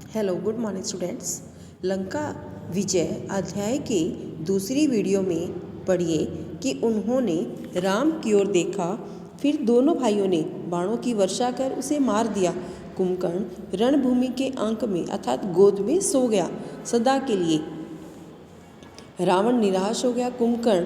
Hello good morning students. Lanka विजय अध्याय के दूसरी वीडियो में पढ़िए कि उन्होंने राम की ओर देखा, फिर दोनों भाइयों ने बाणों की वर्षा कर उसे मार दिया। कुंभकर्ण रणभूमि के अंक में अर्थात गोद में सो गया सदा के लिए। रावण निराश हो गया कुंभकर्ण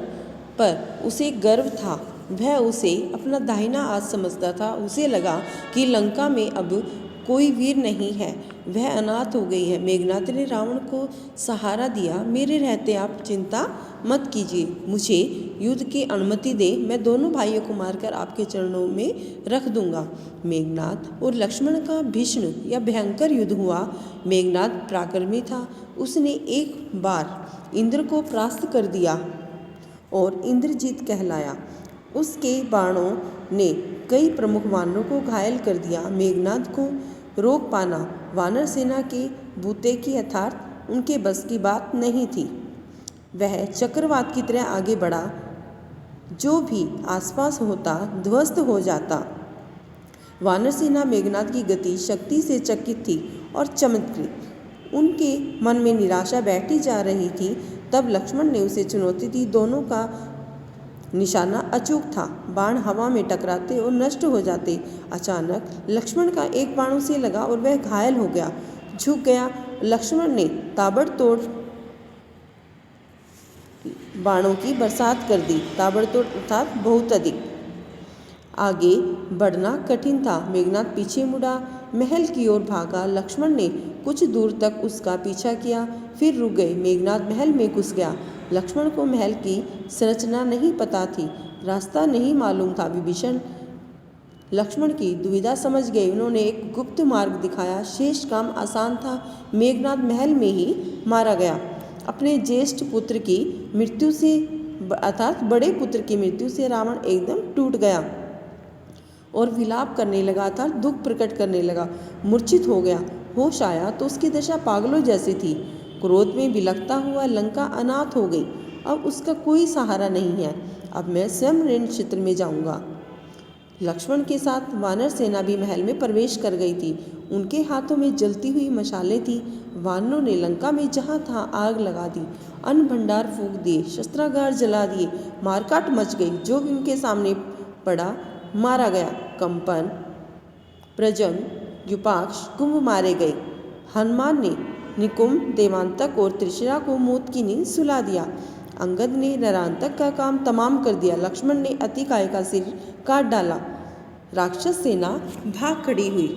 पर उसे गर्व था। वह उसे अपना दाहिना हाथ समझता था। उसे लगा कि लंका में अब कोई वीर नहीं है, वह अनाथ हो गई है। मेघनाद ने रावण को सहारा दिया। मेरे रहते आप चिंता मत कीजिए, मुझे युद्ध की अनुमति दे, मैं दोनों भाइयों को मारकर आपके चरणों में रख दूंगा। मेघनाद और लक्ष्मण का भीषण या भयंकर युद्ध हुआ। मेघनाद पराक्रमी था। उसने एक बार इंद्र को परास्त कर दिया और इंद्रजीत कहलाया। उसके बाणों ने कई प्रमुख वानरों को घायल कर दिया। मेघनाद को रोक पाना वानर सेना के बूते की अर्थात उनके बस की बात नहीं थी। वह चक्रवात की तरह आगे बढ़ा, जो भी आसपास होता ध्वस्त हो जाता। वानर सेना मेघनाद की गति शक्ति से चकित थी और चमत्कृत। उनके मन में निराशा बैठी जा रही थी। तब लक्ष्मण ने उसे चुनौती दी। दोनों का निशाना अचूक था। बाण हवा में टकराते और नष्ट हो जाते। अचानक लक्ष्मण का एक बाण उसे लगा और वह घायल हो गया, झुक गया। लक्ष्मण ने ताबड़तोड़ बाणों की बरसात कर दी। ताबड़तोड़ अर्थात बहुत अधिक। आगे बढ़ना कठिन था। मेघनाद पीछे मुड़ा, महल की ओर भागा। लक्ष्मण ने कुछ दूर तक उसका पीछा किया, फिर रुक गए। मेघनाद महल में घुस गया। लक्ष्मण को महल की संरचना नहीं पता थी, रास्ता नहीं मालूम था। विभीषण लक्ष्मण की दुविधा समझ गए। उन्होंने एक गुप्त मार्ग दिखाया। शेष काम आसान था। मेघनाद महल में ही मारा गया। अपने ज्येष्ठ पुत्र की मृत्यु से अर्थात बड़े पुत्र की मृत्यु से रावण एकदम टूट गया और विलाप करने लगा था, दुख प्रकट करने लगा। मूर्छित हो गया। होश आया तो उसकी दशा पागलों जैसी थी। क्रोध में बिलखता हुआ लंका अनाथ हो गई। अब उसका कोई सहारा नहीं है। अब मैं स्वयं रण क्षेत्र में जाऊंगा। लक्ष्मण के साथ वानर सेना भी महल में प्रवेश कर गई थी। उनके हाथों में जलती हुई मशालें थी। वानरों ने लंका में जहाँ तहाँ आग लगा दी, अन्न भंडार फूंक दिए, शस्त्रागार जला दिए। मारकाट मच गई। जो भी उनके सामने पड़ा मारा गया। कंपन, प्रजन, युपाक्ष, कुंभ मारे गए। हनुमान ने निकुंभ, देवांतक और त्रिशिरा को मौत की नींद सुला दिया। अंगद ने नरांतक का काम तमाम कर दिया। लक्ष्मण ने अतिकाय का सिर काट डाला। राक्षस सेना भाग खड़ी हुई।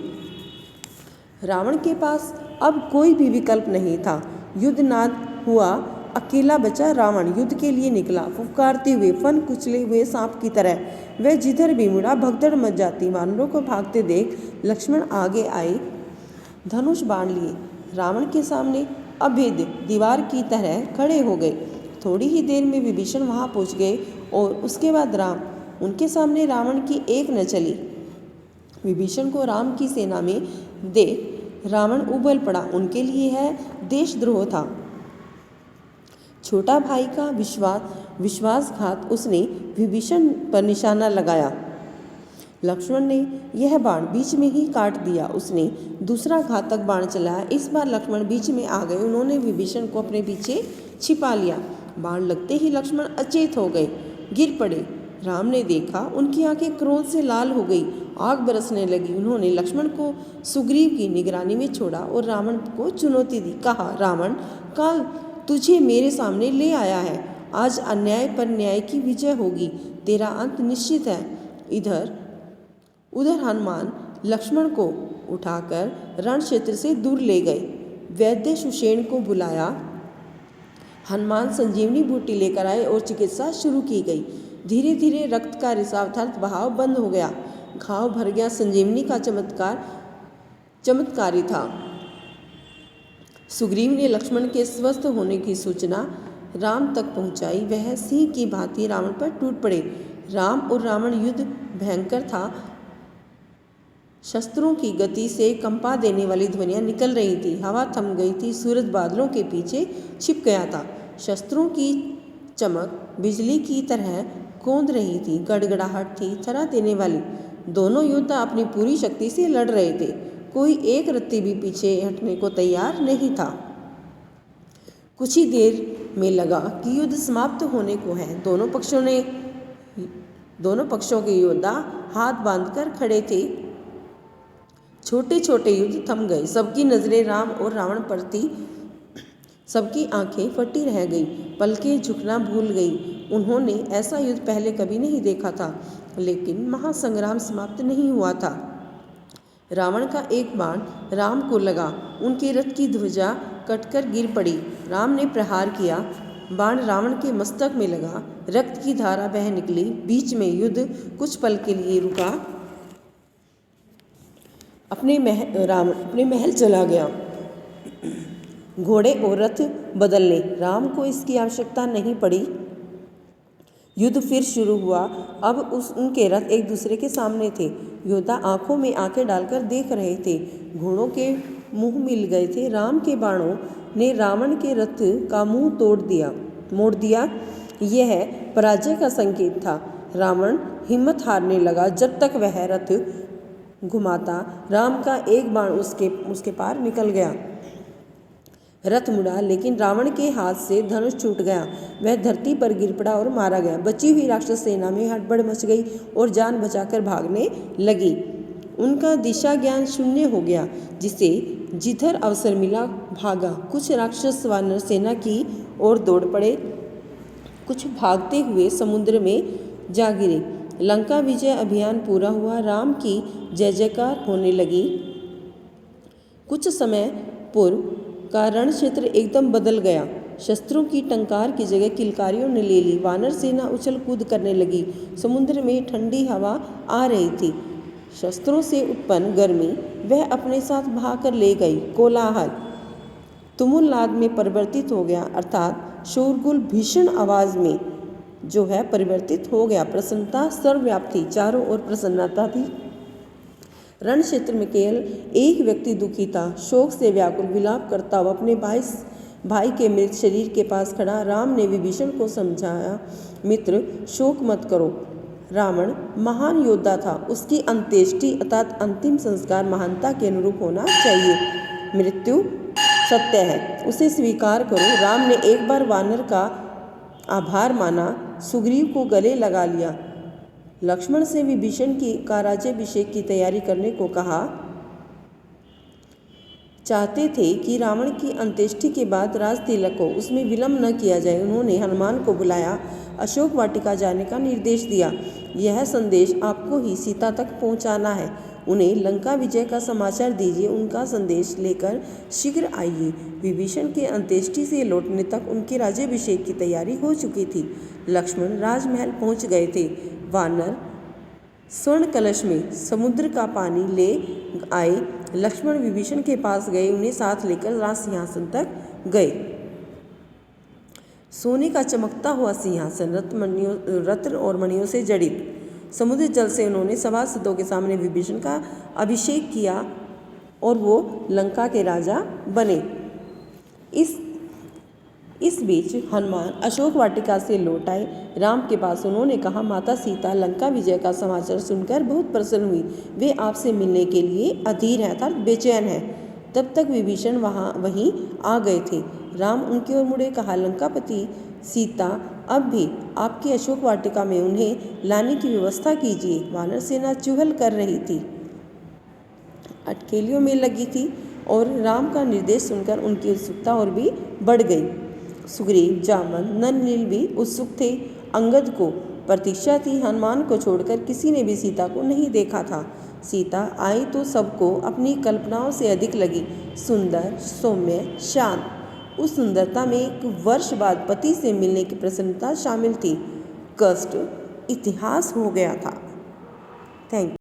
रावण के पास अब कोई भी विकल्प नहीं था। युद्धनाद हुआ। अकेला बचा रावण युद्ध के लिए निकला, फुफकारते हुए, फन कुचले हुए सांप की तरह। वह जिधर भी मुड़ा भगदड़ मच जाती। वानरों को भागते देख लक्ष्मण आगे आए, धनुष बाण लिए। रावण के सामने अभेद्य दीवार की तरह खड़े हो गए। थोड़ी ही देर में विभीषण वहां पहुंच गए और उसके बाद राम। उनके सामने रावण की एक न चली। विभीषण को राम की सेना में देख रावण उबल पड़ा। उनके लिए है देशद्रोह था। छोटा भाई का विश्वासघात उसने विभीषण पर निशाना लगाया। लक्ष्मण ने यह बाण बीच में ही काट दिया। उसने दूसरा घातक बाण चलाया। इस बार लक्ष्मण बीच में आ गए। उन्होंने विभीषण को अपने पीछे छिपा लिया। बाण लगते ही लक्ष्मण अचेत हो गए, गिर पड़े। राम ने देखा, उनकी आंखें क्रोध से लाल हो गई, आग बरसने लगी। उन्होंने लक्ष्मण को सुग्रीव की निगरानी में छोड़ा और रावण को चुनौती दी। कहा, रावण, काल तुझे मेरे सामने ले आया है। आज अन्याय पर न्याय की विजय होगी। तेरा अंत निश्चित है। उधर हनुमान लक्ष्मण को उठाकर रण क्षेत्र से दूर ले गए। वैद्य सुषेण को बुलाया। हनुमान संजीवनी बूटी लेकर आए और चिकित्सा शुरू की गई। धीरे धीरे रक्त का रिसाव अर्थात बहाव बंद हो गया। घाव भर गया। संजीवनी का चमत्कारी था। सुग्रीव ने लक्ष्मण के स्वस्थ होने की सूचना राम तक पहुंचाई। वह सिंह की भांति रावण पर टूट पड़े। राम और रावण युद्ध भयंकर था। शस्त्रों की गति से कंपा देने वाली ध्वनियां निकल रही थी। हवा थम गई थी। सूरज बादलों के पीछे छिप गया था। शस्त्रों की चमक बिजली की तरह कौंध रही थी। गड़गड़ाहट थी थरा देने वाली। दोनों योद्धा अपनी पूरी शक्ति से लड़ रहे थे। कोई एक रत्ती भी पीछे हटने को तैयार नहीं था। कुछ ही देर में लगा कि युद्ध समाप्त होने को है। दोनों पक्षों के योद्धा हाथ बांधकर खड़े थे। छोटे छोटे युद्ध थम गए। सबकी नजरें राम और रावण पर थी। सबकी आंखें फटी रह गई, पलकें झुकना भूल गई। उन्होंने ऐसा युद्ध पहले कभी नहीं देखा था। लेकिन महासंग्राम समाप्त नहीं हुआ था। रावण का एक बाण राम को लगा। उनके रथ की ध्वजा कटकर गिर पड़ी। राम ने प्रहार किया। बाण रावण के मस्तक में लगा। रक्त की धारा बह निकली। बीच में युद्ध कुछ पल के लिए रुका। रावण अपने महल चला गया। घोड़े और रथ बदलने राम को इसकी आवश्यकता नहीं पड़ी। युद्ध फिर शुरू हुआ। अब उनके रथ एक दूसरे के सामने थे। योद्धा आंखों में आंखें डालकर देख रहे थे। घोड़ों के मुंह मिल गए थे। राम के बाणों ने रावण के रथ का मुंह मोड़ दिया। यह पराजय का संकेत था। रावण हिम्मत हारने लगा। जब तक वह रथ घुमाता, राम का एक बाण उसके पार निकल गया। रथ मुड़ा, लेकिन रावण के हाथ से धनुष छूट गया। वह धरती पर गिर पड़ा और मारा गया। बची हुई राक्षस सेना में हड़बड़ मच गई और जान बचाकर भागने लगी। उनका दिशा ज्ञान शून्य हो गया। जिधर अवसर मिला भागा। कुछ राक्षस वानर सेना की ओर दौड़ पड़े। कुछ भागते हुए समुद्र में जा गिरे। लंका विजय अभियान पूरा हुआ। राम की जय जयकार होने लगी। कुछ समय पूर्व का रण क्षेत्र एकदम बदल गया। शस्त्रों की टंकार की जगह किलकारियों ने ले ली। वानर सेना उछल कूद करने लगी। समुद्र में ठंडी हवा आ रही थी। शस्त्रों से उत्पन्न गर्मी वह अपने साथ बहाकर ले गई। कोलाहल तुमुलनाद में परिवर्तित हो गया, अर्थात शोरगुल भीषण आवाज में परिवर्तित हो गया। प्रसन्नता सर्वव्याप्त थी। चारों ओर प्रसन्नता थी। रण क्षेत्र में केवल एक व्यक्ति दुखी था। शोक से व्याकुल विलाप करता हुआ अपने भाई के मृत शरीर के पास खड़ा। राम ने विभीषण को समझाया, मित्र, शोक मत करो। रावण महान योद्धा था। उसकी अंत्येष्टि अर्थात अंतिम संस्कार महानता के अनुरूप होना चाहिए। मृत्यु सत्य है, उसे स्वीकार करो। राम ने एक बार वानर का आभार माना, सुग्रीव को गले लगा लिया। लक्ष्मण से विभीषण का राज्याभिषेक की तैयारी करने को कहा। चाहते थे कि रावण की अंत्येष्टि के बाद राज तिलक हो, उसमें विलंब न किया जाए। उन्होंने हनुमान को बुलाया, अशोक वाटिका जाने का निर्देश दिया। यह संदेश आपको ही सीता तक पहुंचाना है। उन्हें लंका विजय का समाचार दीजिए। उनका संदेश लेकर शीघ्र आइए। विभीषण के अंत्येष्टि से लौटने तक उनके राज्याभिषेक की तैयारी हो चुकी थी। लक्ष्मण राजमहल पहुंच गए थे। वानर स्वर्ण कलश में समुद्र का पानी ले आए। लक्ष्मण विभीषण के पास गए, उन्हें साथ लेकर राज सिंहासन तक गए। सोने का चमकता हुआ सिंहासन रत्न और मणियों से जड़ित। समुद्र जल से उन्होंने सभासदों के सामने विभीषण का अभिषेक किया और वो लंका के राजा बने। इस बीच हनुमान अशोक वाटिका से लौट आए। राम के पास उन्होंने कहा, माता सीता लंका विजय का समाचार सुनकर बहुत प्रसन्न हुई। वे आपसे मिलने के लिए अधीर हैं अर्थात बेचैन हैं। तब तक विभीषण वहीं आ गए थे। राम उनकी ओर मुड़े, कहा, लंकापति सीता अब भी आपकी अशोक वाटिका में उन्हें लाने की व्यवस्था कीजिए। वानर सेना चुहल कर रही थी, अटखेलियों में लगी थी और राम का निर्देश सुनकर उनकी उत्सुकता और भी बढ़ गई। सुग्रीव, जामवंत, नल, नील भी उत्सुक थे। अंगद को प्रतीक्षा थी। हनुमान को छोड़कर किसी ने भी सीता को नहीं देखा था। सीता आई तो सबको अपनी कल्पनाओं से अधिक लगी। सुंदर, सौम्य, शांत। उस सुंदरता में एक वर्ष बाद पति से मिलने की प्रसन्नता शामिल थी। कष्ट इतिहास हो गया था। Thank you.